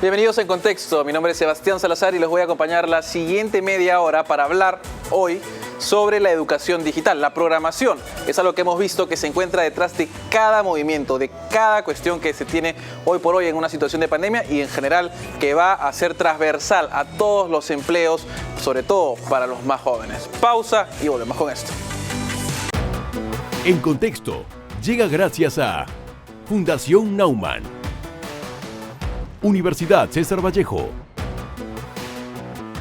Bienvenidos en Contexto. Mi nombre es Sebastián Salazar y los voy a acompañar la siguiente media hora para hablar hoy sobre la educación digital. La programación es algo que hemos visto que se encuentra detrás de cada movimiento, de cada cuestión que se tiene hoy por hoy en una situación de pandemia y en general que va a ser transversal a todos los empleos, sobre todo para los más jóvenes. Pausa y volvemos con esto. En Contexto llega gracias a Fundación Naumann, Universidad César Vallejo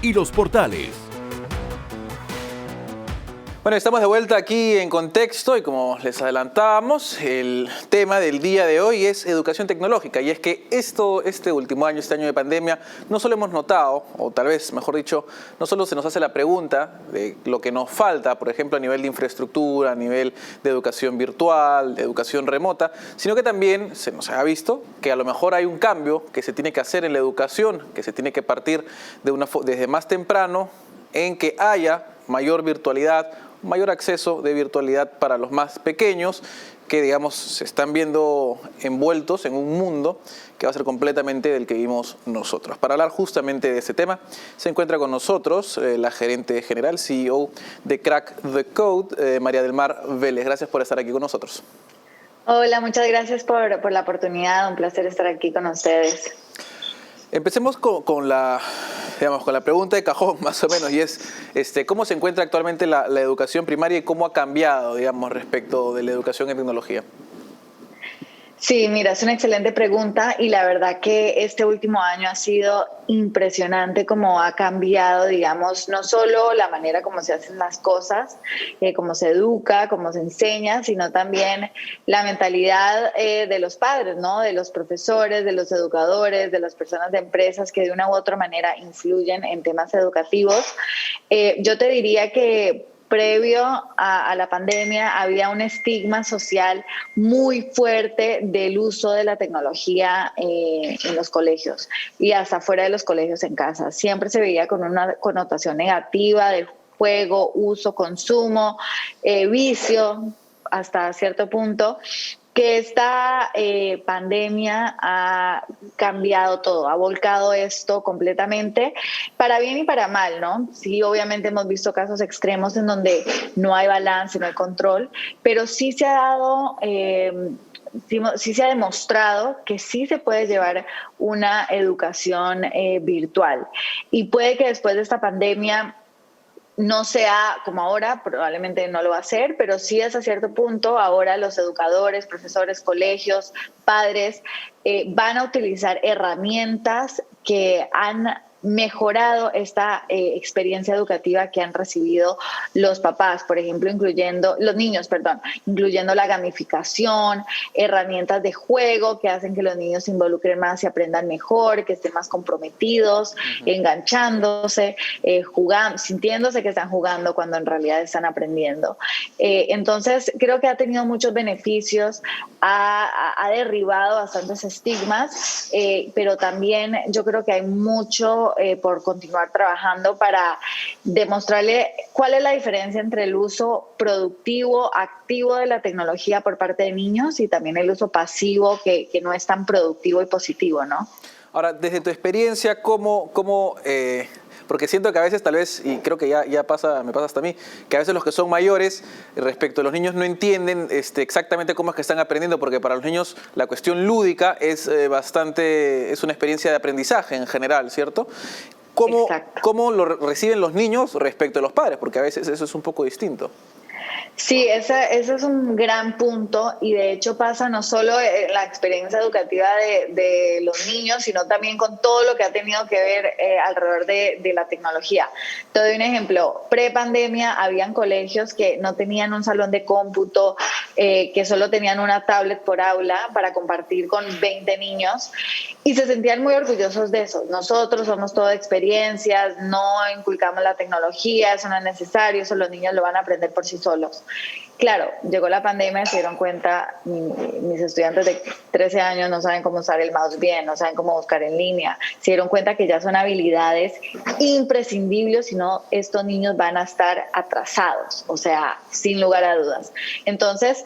y Los Portales. Bueno, estamos de vuelta aquí en Contexto y como les adelantábamos, el tema del día de hoy es educación tecnológica. Y es que este último año, este año de pandemia, no solo hemos notado, o tal vez, mejor dicho, no solo se nos hace la pregunta de lo que nos falta, por ejemplo, a nivel de infraestructura, a nivel de educación virtual, de educación remota, sino que también se nos ha visto que a lo mejor hay un cambio que se tiene que hacer en la educación, que se tiene que partir desde más temprano en que haya mayor virtualidad, mayor acceso de virtualidad para los más pequeños que, digamos, se están viendo envueltos en un mundo que va a ser completamente del que vimos nosotros. Para hablar justamente de este tema, se encuentra con nosotros la gerente general, CEO de Crack the Code, María del Mar Vélez. Gracias por estar aquí con nosotros. Hola, muchas gracias por la oportunidad. Un placer estar aquí con ustedes. Empecemos con la pregunta de cajón, más o menos, y es ¿cómo se encuentra actualmente la educación primaria y cómo ha cambiado, digamos, respecto de la educación en tecnología? Sí, mira, es una excelente pregunta y la verdad que este último año ha sido impresionante cómo ha cambiado, digamos, no solo la manera como se hacen las cosas, cómo se educa, cómo se enseña, sino también la mentalidad de los padres, ¿no? De los profesores, de los educadores, de las personas de empresas que de una u otra manera influyen en temas educativos. Yo te diría que previo a la pandemia había un estigma social muy fuerte del uso de la tecnología en los colegios y hasta fuera de los colegios en casa. Siempre se veía con una connotación negativa de juego, uso, consumo, vicio hasta cierto punto. Que esta pandemia ha cambiado todo, ha volcado esto completamente, para bien y para mal, ¿no? Sí, obviamente hemos visto casos extremos en donde no hay balance, no hay control, pero sí se ha dado... sí se ha demostrado que sí se puede llevar una educación virtual y puede que después de esta pandemia no sea como ahora, probablemente no lo va a hacer, pero sí hasta cierto punto ahora los educadores, profesores, colegios, padres van a utilizar herramientas que han mejorado esta experiencia educativa que han recibido los papás, por ejemplo, incluyendo la gamificación, herramientas de juego que hacen que los niños se involucren más y aprendan mejor, que estén más comprometidos, enganchándose, jugando, sintiéndose que están jugando cuando en realidad están aprendiendo. Entonces, creo que ha tenido muchos beneficios, ha derribado bastantes estigmas, pero también yo creo que hay mucho por continuar trabajando para demostrarle cuál es la diferencia entre el uso productivo, activo de la tecnología por parte de niños y también el uso pasivo que no es tan productivo y positivo, ¿no? Ahora, desde tu experiencia, porque siento que a veces tal vez, y creo que me pasa hasta a mí, que a veces los que son mayores respecto a los niños no entienden exactamente cómo es que están aprendiendo, porque para los niños la cuestión lúdica es una experiencia de aprendizaje en general, ¿cierto? ¿Cómo lo reciben los niños respecto a los padres? Porque a veces eso es un poco distinto. Sí, ese es un gran punto y de hecho pasa no solo en la experiencia educativa de los niños, sino también con todo lo que ha tenido que ver alrededor de la tecnología. Te doy un ejemplo, pre-pandemia habían colegios que no tenían un salón de cómputo, que solo tenían una tablet por aula para compartir con 20 niños y se sentían muy orgullosos de eso. Nosotros somos todo experiencias, no inculcamos la tecnología, eso no es necesario, eso los niños lo van a aprender por sí solos. Claro, llegó la pandemia y se dieron cuenta, mis estudiantes de 13 años no saben cómo usar el mouse bien, no saben cómo buscar en línea, se dieron cuenta que ya son habilidades imprescindibles, si no estos niños van a estar atrasados, o sea, sin lugar a dudas. Entonces,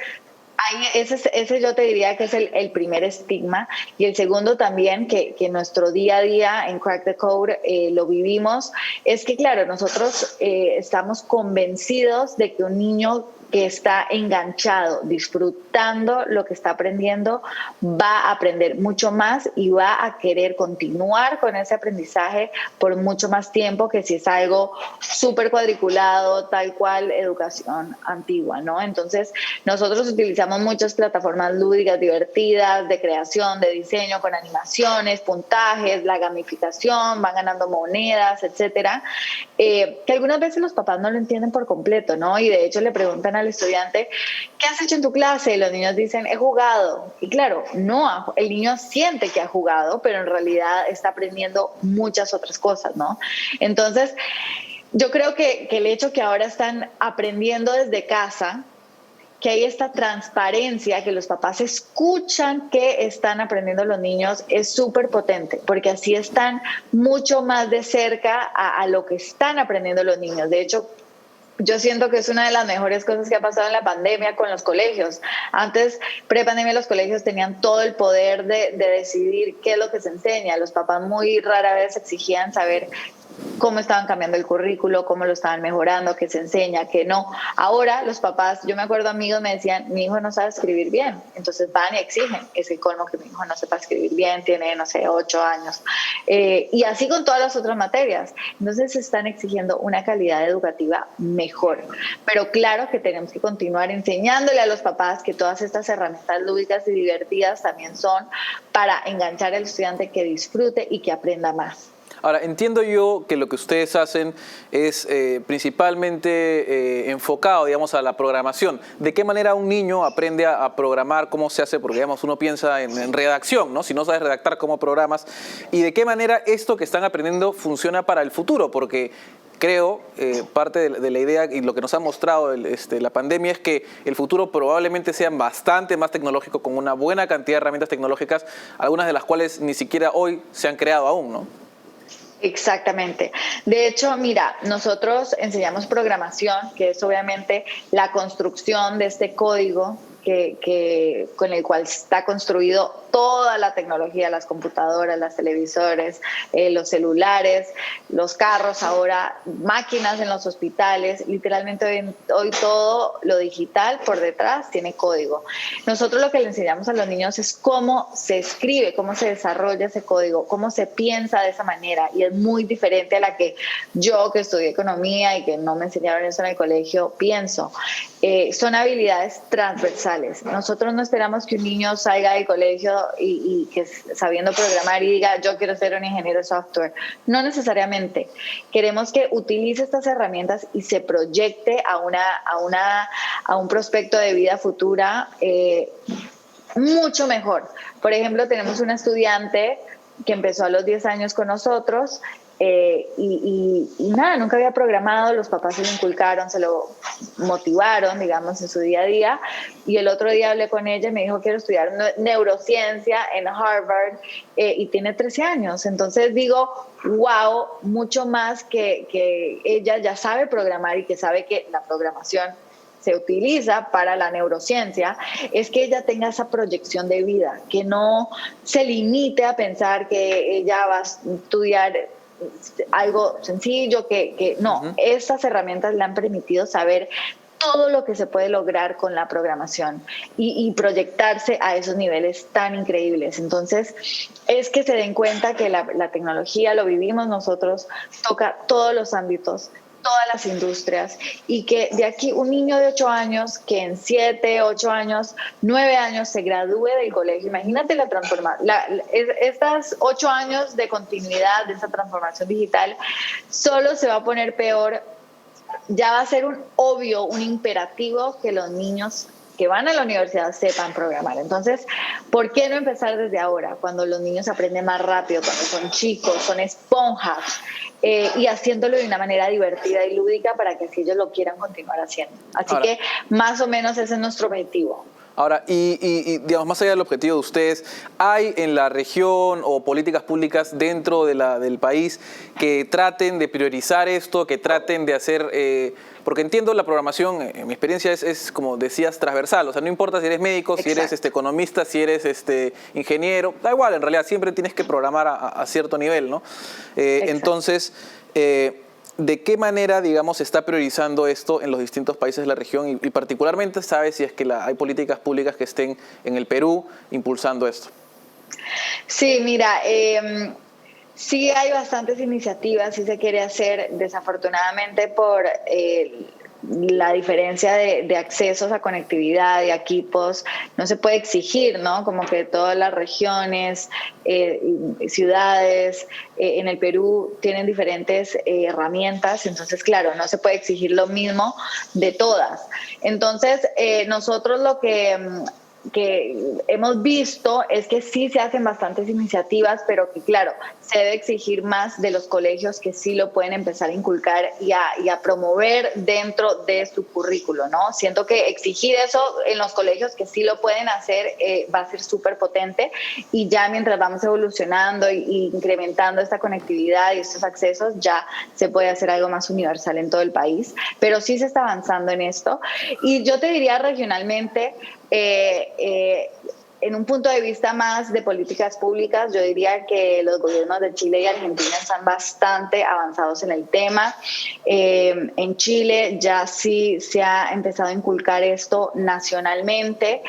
Ese yo te diría que es el primer estigma. Y el segundo también, que nuestro día a día en Crack the Code lo vivimos, es que, claro, nosotros estamos convencidos de que un niño que está enganchado, disfrutando lo que está aprendiendo, va a aprender mucho más y va a querer continuar con ese aprendizaje por mucho más tiempo que si es algo súper cuadriculado, tal cual educación antigua, ¿no? Entonces, nosotros utilizamos muchas plataformas lúdicas, divertidas, de creación, de diseño, con animaciones, puntajes, la gamificación, van ganando monedas, etcétera, que algunas veces los papás no lo entienden por completo, ¿no? Y de hecho le preguntan al estudiante, ¿qué has hecho en tu clase? Y los niños dicen, he jugado. Y claro, no, el niño siente que ha jugado, pero en realidad está aprendiendo muchas otras cosas, ¿no? Entonces, yo creo que el hecho que ahora están aprendiendo desde casa, que hay esta transparencia, que los papás escuchan que están aprendiendo los niños, es súper potente, porque así están mucho más de cerca a lo que están aprendiendo los niños. De hecho, yo siento que es una de las mejores cosas que ha pasado en la pandemia con los colegios. Antes, pre-pandemia, los colegios tenían todo el poder de decidir qué es lo que se enseña. Los papás muy rara vez exigían saber cómo estaban cambiando el currículo, cómo lo estaban mejorando, qué se enseña, qué no. Ahora los papás, yo me acuerdo amigos me decían, mi hijo no sabe escribir bien, entonces van y exigen. Es el colmo que mi hijo no sepa escribir bien, tiene, no sé, 8 años. Y así con todas las otras materias. Entonces se están exigiendo una calidad educativa mejor. Pero claro que tenemos que continuar enseñándole a los papás que todas estas herramientas lúdicas y divertidas también son para enganchar al estudiante, que disfrute y que aprenda más. Ahora, entiendo yo que lo que ustedes hacen es principalmente enfocado, digamos, a la programación. ¿De qué manera un niño aprende a programar? ¿Cómo se hace? Porque, digamos, uno piensa en redacción, ¿no? Si no sabes redactar, ¿cómo programas? ¿Y de qué manera esto que están aprendiendo funciona para el futuro? Porque creo, parte de la idea y lo que nos ha mostrado la pandemia es que el futuro probablemente sea bastante más tecnológico, con una buena cantidad de herramientas tecnológicas, algunas de las cuales ni siquiera hoy se han creado aún, ¿no? Exactamente. De hecho, mira, nosotros enseñamos programación, que es obviamente la construcción de este código con el cual está construido toda la tecnología, las computadoras, los televisores, los celulares, los carros, ahora máquinas en los hospitales. Literalmente hoy todo lo digital por detrás tiene código. Nosotros lo que le enseñamos a los niños es cómo se escribe, cómo se desarrolla ese código, cómo se piensa de esa manera, y es muy diferente a la que yo, que estudié economía y que no me enseñaron eso en el colegio, pienso. Son habilidades transversales. Nosotros no esperamos que un niño salga del colegio y que sabiendo programar y diga, yo quiero ser un ingeniero de software. No necesariamente. Queremos que utilice estas herramientas y se proyecte a un prospecto de vida futura mucho mejor. Por ejemplo, tenemos una estudiante que empezó a los 10 años con nosotros, y nada, nunca había programado. Los papás se lo inculcaron, se lo motivaron, digamos, en su día a día, y el otro día hablé con ella y me dijo, quiero estudiar neurociencia en Harvard, y tiene 13 años. Entonces digo, wow, mucho más que ella ya sabe programar y que sabe que la programación se utiliza para la neurociencia, es que ella tenga esa proyección de vida, que no se limite a pensar que ella va a estudiar algo sencillo, que no, estas herramientas le han permitido saber todo lo que se puede lograr con la programación y proyectarse a esos niveles tan increíbles. Entonces, es que se den cuenta que la tecnología, lo vivimos nosotros, toca todos los ámbitos, todas las industrias, y que de aquí un niño de 8 años, que en 7, 8 años, 9 años se gradúe del colegio, imagínate la transformación, estas 8 años de continuidad de esa transformación digital, solo se va a poner peor. Ya va a ser un obvio, un imperativo que los niños que van a la universidad sepan programar. Entonces, ¿por qué no empezar desde ahora, cuando los niños aprenden más rápido, cuando son chicos, son esponjas, y haciéndolo de una manera divertida y lúdica para que así ellos lo quieran continuar haciendo? Así ahora, que más o menos ese es nuestro objetivo. Ahora, y digamos, más allá del objetivo de ustedes, ¿hay en la región o políticas públicas dentro del país que traten de priorizar esto, que traten de hacer Porque entiendo la programación, en mi experiencia es como decías, transversal. O sea, no importa si eres médico, si eres economista, si eres ingeniero, da igual, en realidad siempre tienes que programar a cierto nivel, ¿no? Entonces, ¿de qué manera, digamos, se está priorizando esto en los distintos países de la región? Y particularmente, ¿sabes si es que hay políticas públicas que estén en el Perú impulsando esto? Sí, mira, sí hay bastantes iniciativas, sí se quiere hacer, desafortunadamente por la diferencia de accesos a conectividad, de equipos, no se puede exigir, ¿no? Como que todas las regiones, ciudades en el Perú tienen diferentes herramientas, entonces, claro, no se puede exigir lo mismo de todas. Entonces, nosotros lo que hemos visto es que sí se hacen bastantes iniciativas, pero que claro, se debe exigir más de los colegios que sí lo pueden empezar a inculcar y a promover dentro de su currículo, ¿no? Siento que exigir eso en los colegios que sí lo pueden hacer va a ser súper potente, y ya mientras vamos evolucionando y incrementando esta conectividad y estos accesos, ya se puede hacer algo más universal en todo el país, pero sí se está avanzando en esto. Y yo te diría regionalmente, en un punto de vista más de políticas públicas, yo diría que los gobiernos de Chile y Argentina están bastante avanzados en el tema. En Chile ya sí se ha empezado a inculcar esto nacionalmente,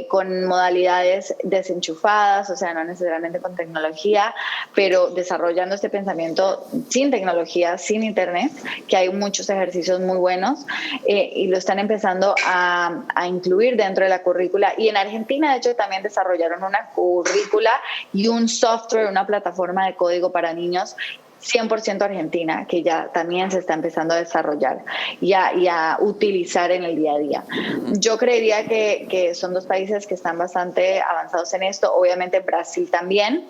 con modalidades desenchufadas, o sea, no necesariamente con tecnología, pero desarrollando este pensamiento sin tecnología, sin internet, que hay muchos ejercicios muy buenos, y lo están empezando a incluir dentro de la currícula. Y en Argentina, de hecho, también desarrollaron una currícula y un software, una plataforma de código para niños 100% argentina, que ya también se está empezando a desarrollar y a utilizar en el día a día. Yo creería que son dos países que están bastante avanzados en esto, obviamente Brasil también,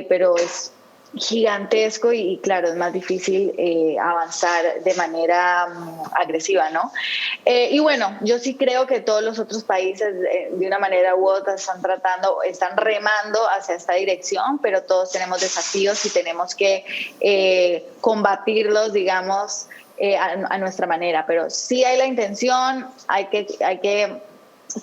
pero es gigantesco y claro, es más difícil avanzar de manera agresiva, ¿no? Y bueno, yo sí creo que todos los otros países de una manera u otra están remando hacia esta dirección, pero todos tenemos desafíos y tenemos que combatirlos, digamos, a nuestra manera. Pero sí hay la intención, hay que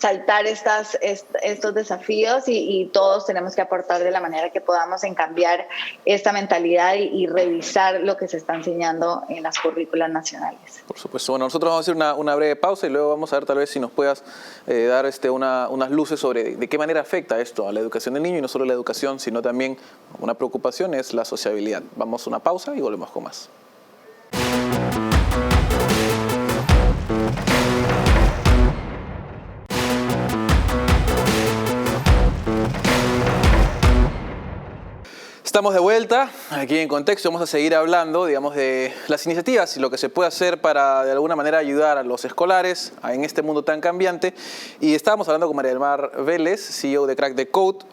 saltar estos desafíos y todos tenemos que aportar de la manera que podamos en cambiar esta mentalidad y revisar lo que se está enseñando en las currículas nacionales. Por supuesto. Bueno, nosotros vamos a hacer una breve pausa y luego vamos a ver tal vez si nos puedas dar unas luces sobre de qué manera afecta esto a la educación del niño, y no solo la educación, sino también una preocupación es la sociabilidad. Vamos a una pausa y volvemos con más. Estamos de vuelta aquí en Contexto. Vamos a seguir hablando, digamos, de las iniciativas y lo que se puede hacer para, de alguna manera, ayudar a los escolares en este mundo tan cambiante. Y estábamos hablando con María del Mar Vélez, CEO de Crack the Code.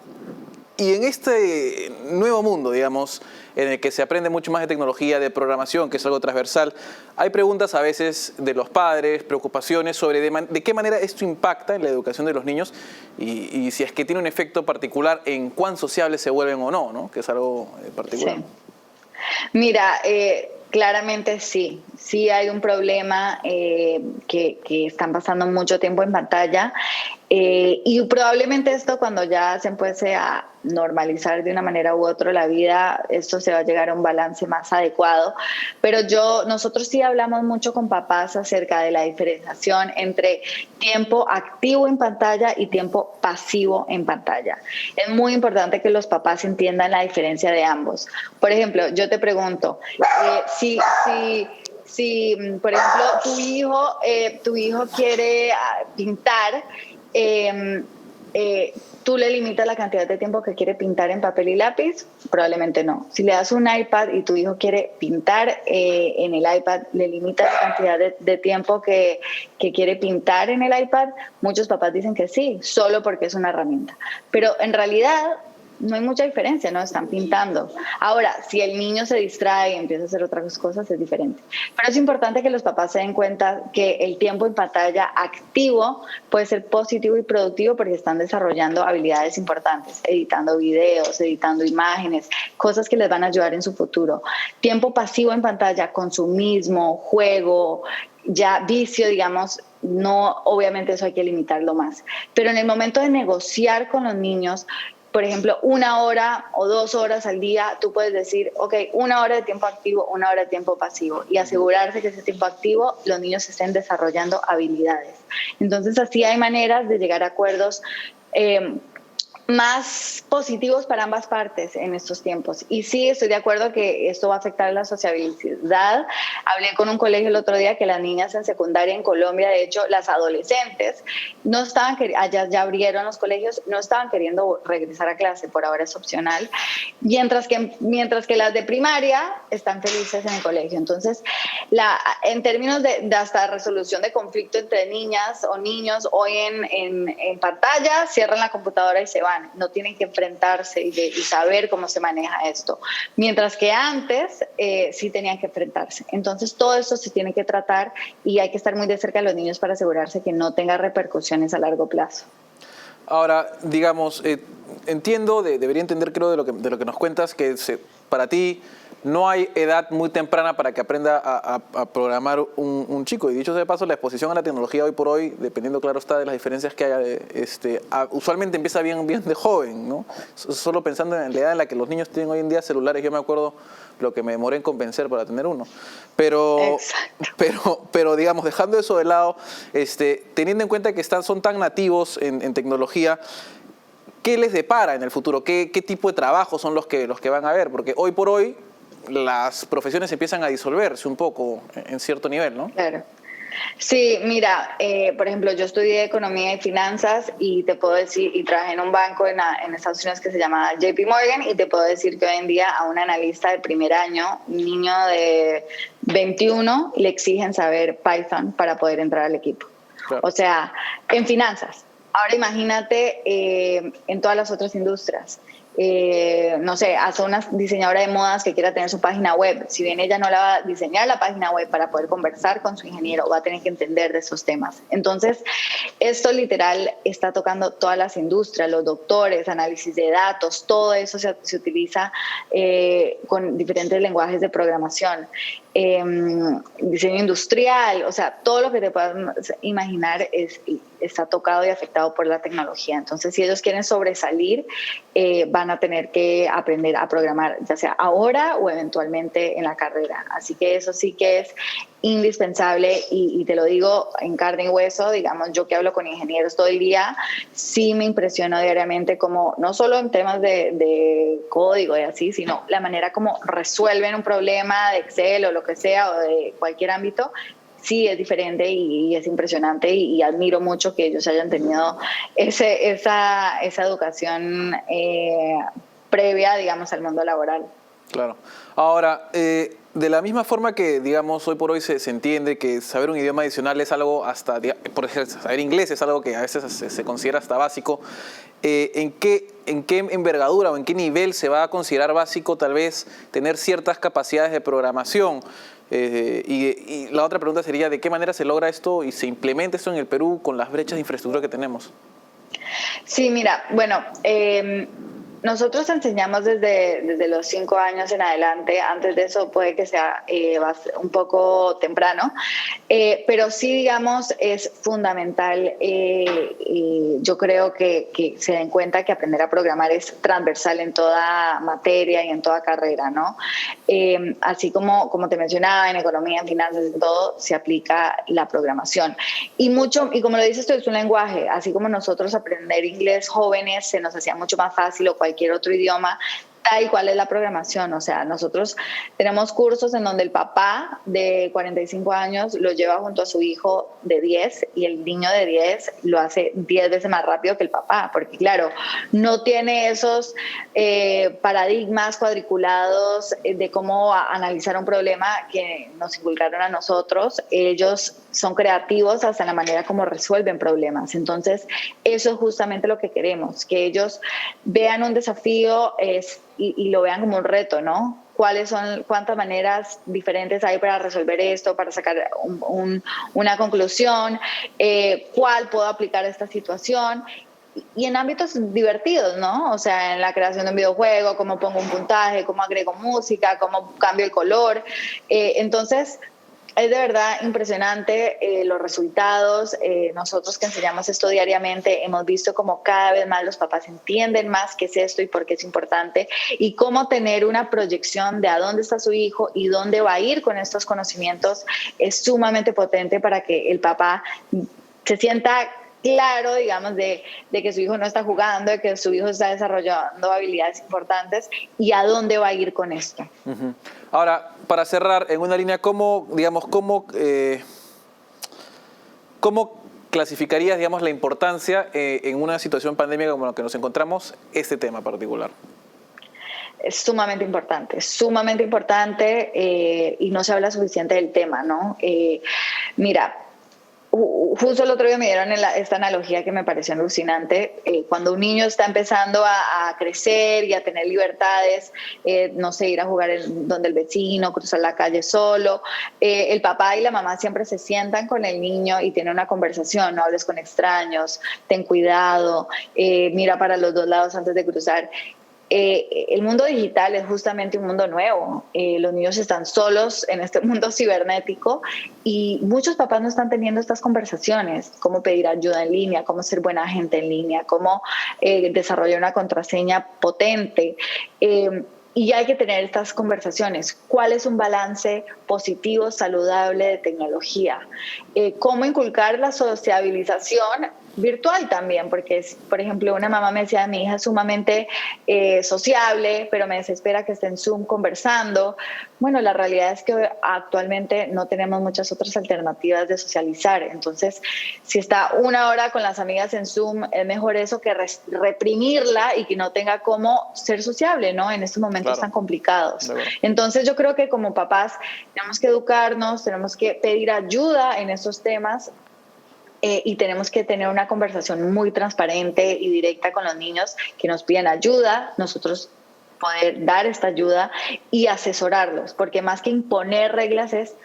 Y en este nuevo mundo, digamos, en el que se aprende mucho más de tecnología, de programación, que es algo transversal, hay preguntas a veces de los padres, preocupaciones sobre de qué manera esto impacta en la educación de los niños y si es que tiene un efecto particular en cuán sociables se vuelven o no, ¿no? Que es algo particular. Sí. Mira, claramente sí hay un problema, que están pasando mucho tiempo en pantalla, y probablemente esto, cuando ya se empiece a normalizar de una manera u otra la vida, esto se va a llegar a un balance más adecuado. Pero nosotros sí hablamos mucho con papás acerca de la diferenciación entre tiempo activo en pantalla y tiempo pasivo en pantalla. Es muy importante que los papás entiendan la diferencia de ambos. Por ejemplo, yo te pregunto, si por ejemplo tu hijo quiere pintar, ¿tú le limitas la cantidad de tiempo que quiere pintar en papel y lápiz? Probablemente no. Si le das un iPad y tu hijo quiere pintar en el iPad, ¿le limitas la cantidad de tiempo que quiere pintar en el iPad? Muchos papás dicen que sí, solo porque es una herramienta. Pero en realidad no hay mucha diferencia, ¿no? Están pintando. Ahora, si el niño se distrae y empieza a hacer otras cosas, es diferente. Pero es importante que los papás se den cuenta que el tiempo en pantalla activo puede ser positivo y productivo porque están desarrollando habilidades importantes, editando videos, editando imágenes, cosas que les van a ayudar en su futuro. Tiempo pasivo en pantalla, consumismo, juego, ya vicio, digamos, no, obviamente eso hay que limitarlo más. Pero en el momento de negociar con los niños, por ejemplo, 1 hora o 2 horas al día, tú puedes decir, ok, 1 hora de tiempo activo, 1 hora de tiempo pasivo, y asegurarse que ese tiempo activo los niños estén desarrollando habilidades. Entonces, así hay maneras de llegar a acuerdos más positivos para ambas partes en estos tiempos. Y sí, estoy de acuerdo que esto va a afectar la sociabilidad. Hablé con un colegio el otro día que las niñas en secundaria en Colombia, de hecho, las adolescentes, no estaban, allá ya abrieron los colegios, no estaban queriendo regresar a clase, por ahora es opcional, mientras que las de primaria están felices en el colegio. Entonces, en términos de hasta resolución de conflicto entre niñas o niños, hoy en pantalla cierran la computadora y se van. No tienen que enfrentarse y saber cómo se maneja esto. Mientras que antes sí tenían que enfrentarse. Entonces todo esto se tiene que tratar y hay que estar muy de cerca de los niños para asegurarse que no tenga repercusiones a largo plazo. Ahora, digamos, debería entender, creo, de lo que nos cuentas, que para ti no hay edad muy temprana para que aprenda a programar un chico. Y dicho sea de paso, la exposición a la tecnología hoy por hoy, dependiendo, claro está, de las diferencias que haya, usualmente empieza bien de joven, ¿no? Solo pensando en la edad en la que los niños tienen hoy en día celulares, yo me acuerdo lo que me demoré en convencer para tener uno. Pero digamos, dejando eso de lado, teniendo en cuenta que son tan nativos en tecnología, ¿qué les depara en el futuro? ¿Qué tipo de trabajos son los que van a ver? Porque hoy por hoy las profesiones empiezan a disolverse un poco en cierto nivel, ¿no? Claro. Sí, mira, por ejemplo, yo estudié Economía y Finanzas y te puedo decir, y trabajé en un banco en Estados Unidos que se llama JP Morgan, y te puedo decir que hoy en día a un analista de primer año, un niño de 21, le exigen saber Python para poder entrar al equipo. Claro. O sea, en finanzas. Ahora imagínate en todas las otras industrias. No sé, hasta una diseñadora de modas que quiera tener su página web, si bien ella no la va a diseñar la página web para poder conversar con su ingeniero, va a tener que entender de esos temas. Entonces, esto literal está tocando todas las industrias, los doctores, análisis de datos, todo eso se utiliza con diferentes lenguajes de programación. Diseño industrial, o sea, todo lo que te puedas imaginar está tocado y afectado por la tecnología. Entonces, si ellos quieren sobresalir, van a tener que aprender a programar, ya sea ahora o eventualmente en la carrera. Así que eso sí que es indispensable y te lo digo en carne y hueso, digamos, yo que hablo con ingenieros todo el día, sí me impresiono diariamente como, no solo en temas de código y así, sino la manera como resuelven un problema de Excel o lo que sea o de cualquier ámbito. Sí, es diferente y es impresionante y admiro mucho que ellos hayan tenido esa educación previa, digamos, al mundo laboral. Claro. Ahora, de la misma forma que, digamos, hoy por hoy se entiende que saber un idioma adicional es algo hasta, por ejemplo, saber inglés es algo que a veces se considera hasta básico, ¿en qué envergadura o en qué nivel se va a considerar básico tal vez tener ciertas capacidades de programación? Y la otra pregunta sería, ¿de qué manera se logra esto y se implementa esto en el Perú con las brechas de infraestructura que tenemos? Sí, mira, bueno, nosotros enseñamos desde los 5 años en adelante. Antes de eso puede que sea un poco temprano, pero sí, digamos, es fundamental. Yo creo que se den cuenta que aprender a programar es transversal en toda materia y en toda carrera, ¿no? Así como te mencionaba, en economía, en finanzas, en todo, se aplica la programación. Y como lo dices tú, es un lenguaje. Así como nosotros aprender inglés jóvenes se nos hacía mucho más fácil o cualquier otro idioma, tal y cual es la programación. O sea, nosotros tenemos cursos en donde el papá de 45 años lo lleva junto a su hijo de 10 y el niño de 10 lo hace 10 veces más rápido que el papá, porque claro, no tiene esos paradigmas cuadriculados de cómo analizar un problema que nos inculcaron a nosotros. Ellos son creativos hasta en la manera como resuelven problemas. Entonces, eso es justamente lo que queremos, que ellos vean un desafío y lo vean como un reto, ¿no? Cuántas maneras diferentes hay para resolver esto, para sacar una conclusión, cuál puedo aplicar a esta situación. Y en ámbitos divertidos, ¿no? O sea, en la creación de un videojuego, cómo pongo un puntaje, cómo agrego música, cómo cambio el color. Entonces, Es de verdad impresionante los resultados. Nosotros que enseñamos esto diariamente hemos visto como cada vez más los papás entienden más qué es esto y por qué es importante y cómo tener una proyección de a dónde está su hijo y dónde va a ir con estos conocimientos es sumamente potente para que el papá se sienta claro, digamos, de que su hijo no está jugando, de que su hijo está desarrollando habilidades importantes y a dónde va a ir con esto. Uh-huh. Ahora, para cerrar, en una línea, ¿cómo clasificarías, digamos, la importancia en una situación pandémica como la que nos encontramos, este tema particular? Es sumamente importante y no se habla suficiente del tema, ¿no? Mira, justo el otro día me dieron esta analogía que me pareció alucinante. Cuando un niño está empezando a crecer y a tener libertades, no sé, ir a jugar donde el vecino, cruzar la calle solo, el papá y la mamá siempre se sientan con el niño y tienen una conversación, no hables con extraños, ten cuidado, mira para los dos lados antes de cruzar. El mundo digital es justamente un mundo nuevo. Los niños están solos en este mundo cibernético y muchos papás no están teniendo estas conversaciones, cómo pedir ayuda en línea, cómo ser buena gente en línea, cómo desarrollar una contraseña potente. Y hay que tener estas conversaciones. ¿Cuál es un balance positivo, saludable de tecnología? ¿Cómo inculcar la sociabilización virtual también? Porque, por ejemplo, una mamá me decía, mi hija es sumamente sociable, pero me desespera que esté en Zoom conversando. Bueno, la realidad es que actualmente no tenemos muchas otras alternativas de socializar. Entonces, si está una hora con las amigas en Zoom, es mejor eso que reprimirla y que no tenga cómo ser sociable, ¿no? En estos momentos tan complicados. Entonces, yo creo que como papás tenemos que educarnos, tenemos que pedir ayuda en estos temas. Y tenemos que tener una conversación muy transparente y directa con los niños que nos piden ayuda, nosotros poder dar esta ayuda y asesorarlos, porque más que imponer reglas es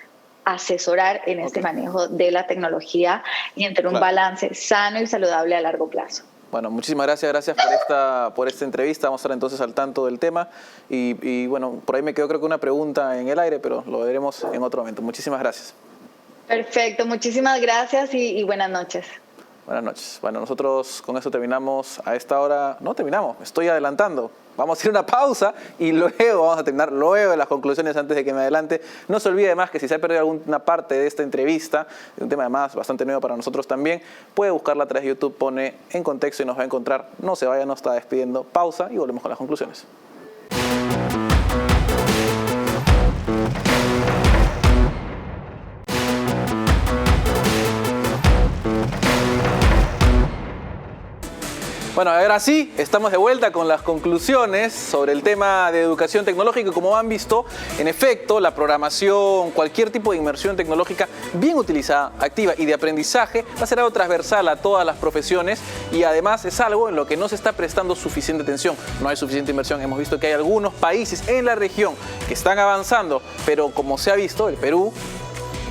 asesorar en este manejo de la tecnología y entre un balance sano y saludable a largo plazo. Bueno, muchísimas gracias por esta entrevista. Vamos a estar entonces al tanto del tema y bueno, por ahí me quedó creo que una pregunta en el aire, pero lo veremos en otro momento. Muchísimas gracias. Perfecto, muchísimas gracias y buenas noches. Buenas noches. Bueno, nosotros con esto terminamos a esta hora. No terminamos, me estoy adelantando. Vamos a ir a una pausa y luego vamos a terminar luego de las conclusiones antes de que me adelante. No se olvide además que si se ha perdido alguna parte de esta entrevista, de un tema además bastante nuevo para nosotros también, puede buscarla a través de YouTube, pone En Contexto y nos va a encontrar. No se vaya, nos está despidiendo. Pausa y volvemos con las conclusiones. Bueno, ahora sí, estamos de vuelta con las conclusiones sobre el tema de educación tecnológica. Como han visto, en efecto, la programación, cualquier tipo de inmersión tecnológica bien utilizada, activa y de aprendizaje va a ser algo transversal a todas las profesiones y además es algo en lo que no se está prestando suficiente atención. No hay suficiente inversión. Hemos visto que hay algunos países en la región que están avanzando, pero como se ha visto, el Perú,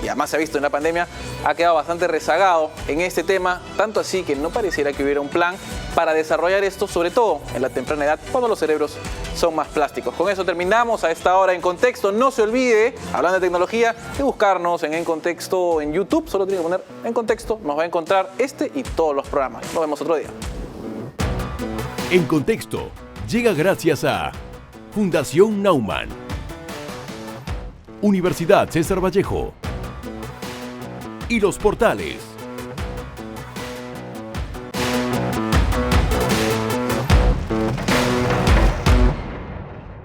y además se ha visto en la pandemia, ha quedado bastante rezagado en este tema, tanto así que no pareciera que hubiera un plan para desarrollar esto, sobre todo en la temprana edad, cuando los cerebros son más plásticos. Con eso terminamos a esta hora En Contexto. No se olvide, hablando de tecnología, de buscarnos en Contexto en YouTube. Solo tiene que poner En Contexto, nos va a encontrar este y todos los programas. Nos vemos otro día. En Contexto llega gracias a Fundación Naumann, Universidad César Vallejo y Los Portales.